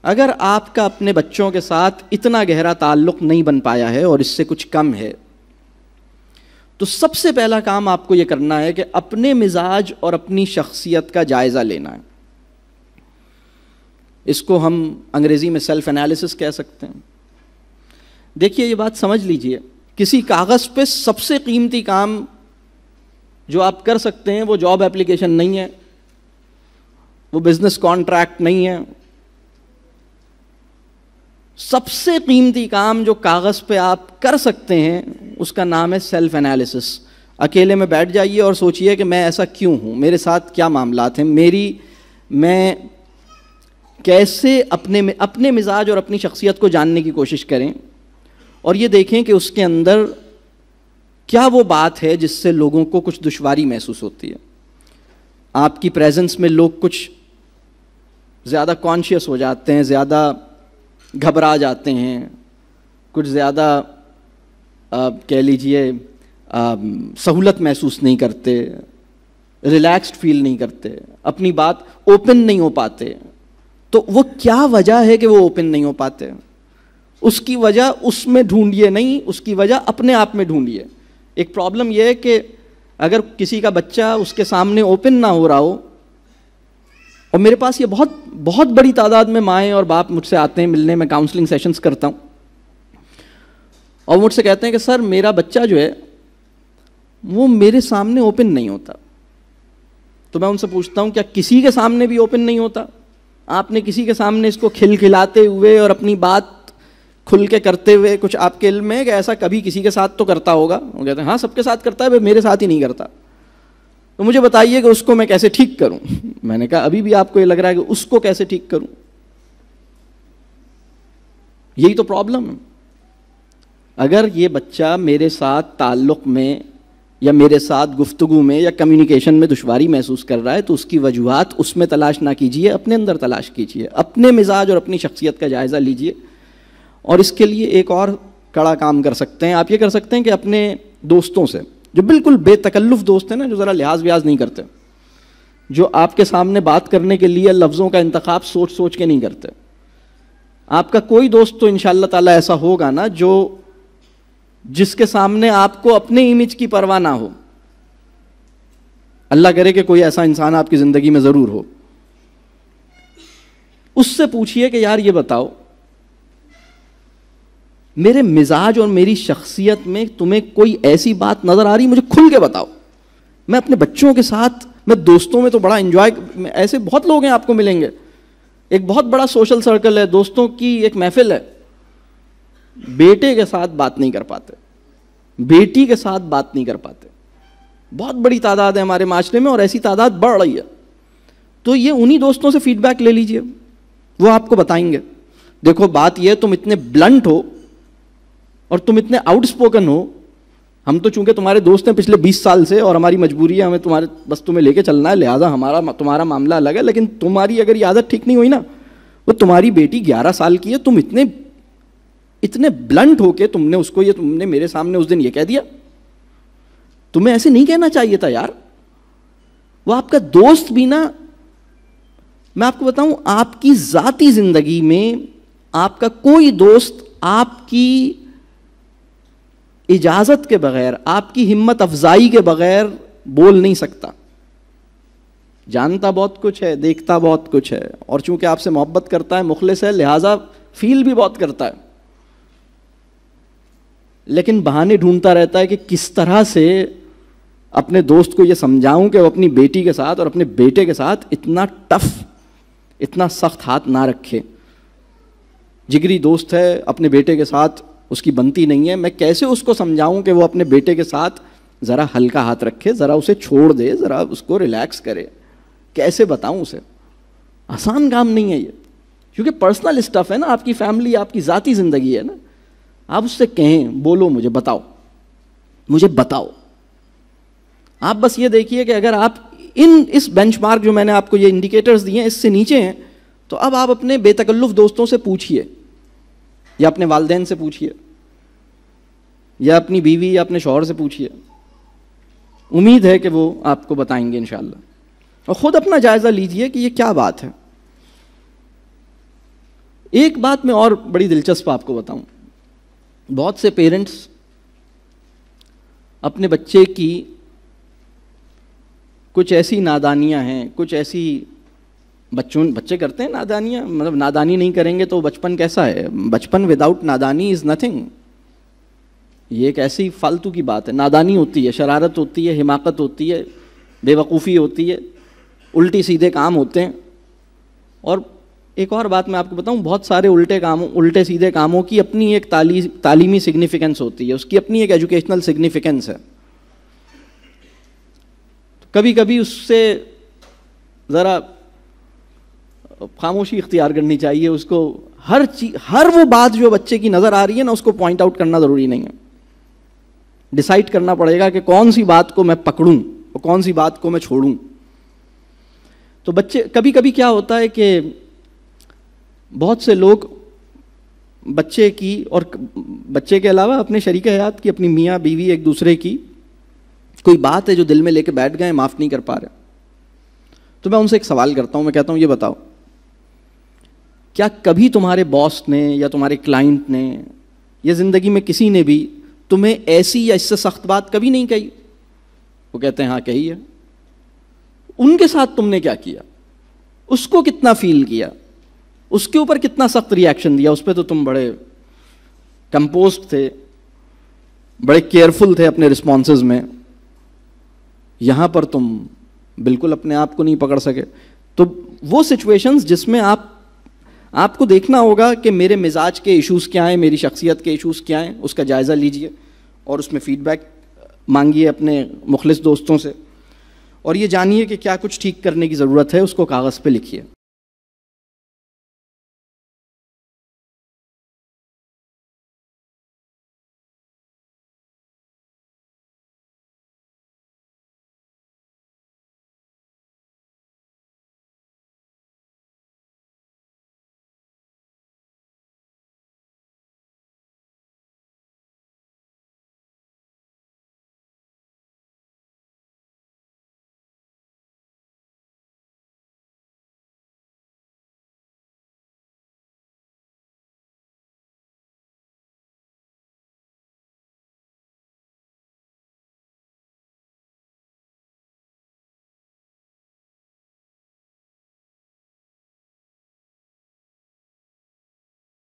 اگر آپ کا اپنے بچوں کے ساتھ اتنا گہرا تعلق نہیں بن پایا ہے اور اس سے کچھ کم ہے، تو سب سے پہلا کام آپ کو یہ کرنا ہے کہ اپنے مزاج اور اپنی شخصیت کا جائزہ لینا ہے. اس کو ہم انگریزی میں سیلف انالیسس کہہ سکتے ہیں. دیکھیے یہ بات سمجھ لیجئے، کسی کاغذ پہ سب سے قیمتی کام جو آپ کر سکتے ہیں وہ جاب اپلیکیشن نہیں ہے، وہ بزنس کانٹریکٹ نہیں ہے. سب سے قیمتی کام جو کاغذ پہ آپ کر سکتے ہیں اس کا نام ہے سیلف انالیسس. اکیلے میں بیٹھ جائیے اور سوچئے کہ میں ایسا کیوں ہوں، میرے ساتھ کیا معاملات ہیں، میں کیسے اپنے مزاج اور اپنی شخصیت کو جاننے کی کوشش کریں اور یہ دیکھیں کہ اس کے اندر کیا وہ بات ہے جس سے لوگوں کو کچھ دشواری محسوس ہوتی ہے. آپ کی پریزنس میں لوگ کچھ زیادہ کانشیس ہو جاتے ہیں، زیادہ گھبرا جاتے ہیں، کچھ زیادہ کہہ لیجئے سہولت محسوس نہیں کرتے، ریلیکسڈ فیل نہیں کرتے، اپنی بات اوپن نہیں ہو پاتے. تو وہ کیا وجہ ہے کہ وہ اوپن نہیں ہو پاتے؟ اس کی وجہ اس میں ڈھونڈیے نہیں، اس کی وجہ اپنے آپ میں ڈھونڈیے. ایک پرابلم یہ ہے کہ اگر کسی کا بچہ اس کے سامنے اوپن نہ ہو رہا ہو، اور میرے پاس یہ بہت بڑی تعداد میں مائیں اور باپ مجھ سے آتے ہیں ملنے، میں کاؤنسلنگ سیشنز کرتا ہوں اور مجھ سے کہتے ہیں کہ سر میرا بچہ جو ہے وہ میرے سامنے اوپن نہیں ہوتا. تو میں ان سے پوچھتا ہوں کیا کسی کے سامنے بھی اوپن نہیں ہوتا؟ آپ نے کسی کے سامنے اس کو کھلاتے ہوئے اور اپنی بات کھل کے کرتے ہوئے کچھ آپ کے علم میں ہے کہ ایسا کبھی کسی کے ساتھ تو کرتا ہوگا؟ وہ کہتے ہیں ہاں سب کے ساتھ کرتا ہے، میرے ساتھ ہی نہیں کرتا. تو مجھے بتائیے کہ اس کو میں کیسے ٹھیک کروں؟ میں نے کہا ابھی بھی آپ کو یہ لگ رہا ہے کہ اس کو کیسے ٹھیک کروں؟ یہی تو پرابلم ہے. اگر یہ بچہ میرے ساتھ تعلق میں یا میرے ساتھ گفتگو میں یا کمیونیکیشن میں دشواری محسوس کر رہا ہے تو اس کی وجوہات اس میں تلاش نہ کیجیے، اپنے اندر تلاش کیجیے، اپنے مزاج اور اپنی شخصیت کا جائزہ لیجیے. اور اس کے لیے ایک اور کڑا کام کر سکتے ہیں. آپ یہ کر سکتے ہیں کہ اپنے دوستوں سے، جو بالکل بے تکلف دوست ہیں نا، جو ذرا لحاظ ویاز نہیں کرتے، جو آپ کے سامنے بات کرنے کے لیے لفظوں کا انتخاب سوچ کے نہیں کرتے، آپ کا کوئی دوست تو انشاءاللہ تعالی ایسا ہوگا نا جس کے سامنے آپ کو اپنے امیج کی پرواہ نہ ہو. اللہ کرے کہ کوئی ایسا انسان آپ کی زندگی میں ضرور ہو. اس سے پوچھئے کہ یار یہ بتاؤ میرے مزاج اور میری شخصیت میں تمہیں کوئی ایسی بات نظر آ رہی، مجھے کھل کے بتاؤ. میں اپنے بچوں کے ساتھ، میں دوستوں میں تو بڑا انجوائے، ایسے بہت لوگ ہیں آپ کو ملیں گے، ایک بہت بڑا سوشل سرکل ہے، دوستوں کی ایک محفل ہے. بیٹے کے ساتھ بات نہیں کر پاتے، بیٹی کے ساتھ بات نہیں کر پاتے. بہت بڑی تعداد ہے ہمارے معاشرے میں اور ایسی تعداد بڑھ رہی ہے. تو یہ انہی دوستوں سے فیڈ بیک لے لیجئے، وہ آپ کو بتائیں گے دیکھو بات یہ تم اتنے بلنٹ ہو اور تم اتنے آؤٹ اسپوکن ہو، ہم تو چونکہ تمہارے دوست ہیں پچھلے 20 سال سے اور ہماری مجبوری ہے، ہمیں تمہیں لے کے چلنا ہے، لہٰذا تمہارا معاملہ الگ ہے. لیکن تمہاری اگر یہ عادت ٹھیک نہیں ہوئی نا، وہ تمہاری بیٹی 11 سال کی ہے، تم اتنے بلنٹ ہو کے تم نے میرے سامنے اس دن یہ کہہ دیا. تمہیں ایسے نہیں کہنا چاہیے تھا یار. وہ آپ کا دوست بھی نا، میں آپ کو بتاؤں، آپ کی ذاتی زندگی میں آپ کا کوئی دوست آپ کی اجازت کے بغیر، آپ کی ہمت افزائی کے بغیر بول نہیں سکتا. جانتا بہت کچھ ہے، دیکھتا بہت کچھ ہے، اور چونکہ آپ سے محبت کرتا ہے، مخلص ہے، لہٰذا فیل بھی بہت کرتا ہے. لیکن بہانے ڈھونڈتا رہتا ہے کہ کس طرح سے اپنے دوست کو یہ سمجھاؤں کہ وہ اپنی بیٹی کے ساتھ اور اپنے بیٹے کے ساتھ اتنا ٹف، اتنا سخت ہاتھ نہ رکھے. جگری دوست ہے، اپنے بیٹے کے ساتھ اس کی بنتی نہیں ہے، میں کیسے اس کو سمجھاؤں کہ وہ اپنے بیٹے کے ساتھ ذرا ہلکا ہاتھ رکھے، ذرا اسے چھوڑ دے، ذرا اس کو ریلیکس کرے. کیسے بتاؤں اسے؟ آسان کام نہیں ہے یہ، کیونکہ پرسنل اسٹف ہے نا، آپ کی فیملی، آپ کی ذاتی زندگی ہے نا. آپ اس سے کہیں بولو مجھے بتاؤ. آپ بس یہ دیکھیے کہ اگر آپ اس بینچ مارک جو میں نے آپ کو یہ انڈیکیٹرز دیے ہیں اس سے نیچے ہیں، تو اب آپ اپنے بے تکلف دوستوں سے پوچھئے، یا اپنے والدین سے پوچھئے، یا اپنی بیوی یا اپنے شوہر سے پوچھئے. امید ہے کہ وہ آپ کو بتائیں گے انشاءاللہ. اور خود اپنا جائزہ لیجئے کہ یہ کیا بات ہے. ایک بات میں اور بڑی دلچسپ آپ کو بتاؤں، بہت سے پیرنٹس اپنے بچے کی کچھ ایسی نادانیاں ہیں، کچھ ایسی بچے کرتے ہیں نادانیاں، مطلب نادانی نہیں کریں گے تو بچپن کیسا ہے؟ بچپن وداؤٹ نادانی از نتھنگ. یہ ایک ایسی فالتو کی بات ہے. نادانی ہوتی ہے، شرارت ہوتی ہے، حماقت ہوتی ہے، بے وقوفی ہوتی ہے، الٹی سیدھے کام ہوتے ہیں. اور ایک اور بات میں آپ کو بتاؤں، بہت سارے الٹے سیدھے کاموں کی اپنی ایک تعلیمی سگنیفیکنس ہوتی ہے، اس کی اپنی ایک ایجوکیشنل سگنیفیکنس ہے. کبھی کبھی اس سے ذرا خاموشی اختیار کرنی چاہیے. اس کو ہر وہ بات جو بچے کی نظر آ رہی ہے نا، اس کو پوائنٹ آؤٹ کرنا ضروری نہیں ہے. ڈیسائیڈ کرنا پڑے گا کہ کون سی بات کو میں پکڑوں اور کون سی بات کو میں چھوڑوں. تو کبھی کبھی کیا ہوتا ہے کہ بہت سے لوگ بچے کی اور بچے کے علاوہ اپنے شریک حیات کی، اپنی میاں بیوی ایک دوسرے کی کوئی بات ہے جو دل میں لے کے بیٹھ گئے، معاف نہیں کر پا رہے. تو میں ان سے ایک سوال کرتا ہوں، میں کہتا ہوں یہ بتاؤ، کیا کبھی تمہارے باس نے یا تمہارے کلائنٹ نے یا زندگی میں کسی نے بھی تمہیں ایسی یا اس سے سخت بات کبھی نہیں کہی؟ وہ کہتے ہیں ہاں کہی ہے. ان کے ساتھ تم نے کیا کیا؟ اس کو کتنا فیل کیا؟ اس کے اوپر کتنا سخت ری ایکشن دیا؟ اس پہ تو تم بڑے کمپوزڈ تھے، بڑے کیئرفل تھے اپنے رسپانسز میں. یہاں پر تم بالکل اپنے آپ کو نہیں پکڑ سکے. تو وہ سچویشنز جس میں آپ کو دیکھنا ہوگا کہ میرے مزاج کے ایشوز کیا ہیں، میری شخصیت کے ایشوز کیا ہیں، اس کا جائزہ لیجئے اور اس میں فیڈ بیک مانگیے اپنے مخلص دوستوں سے، اور یہ جانیے کہ کیا کچھ ٹھیک کرنے کی ضرورت ہے، اس کو کاغذ پہ لکھیے.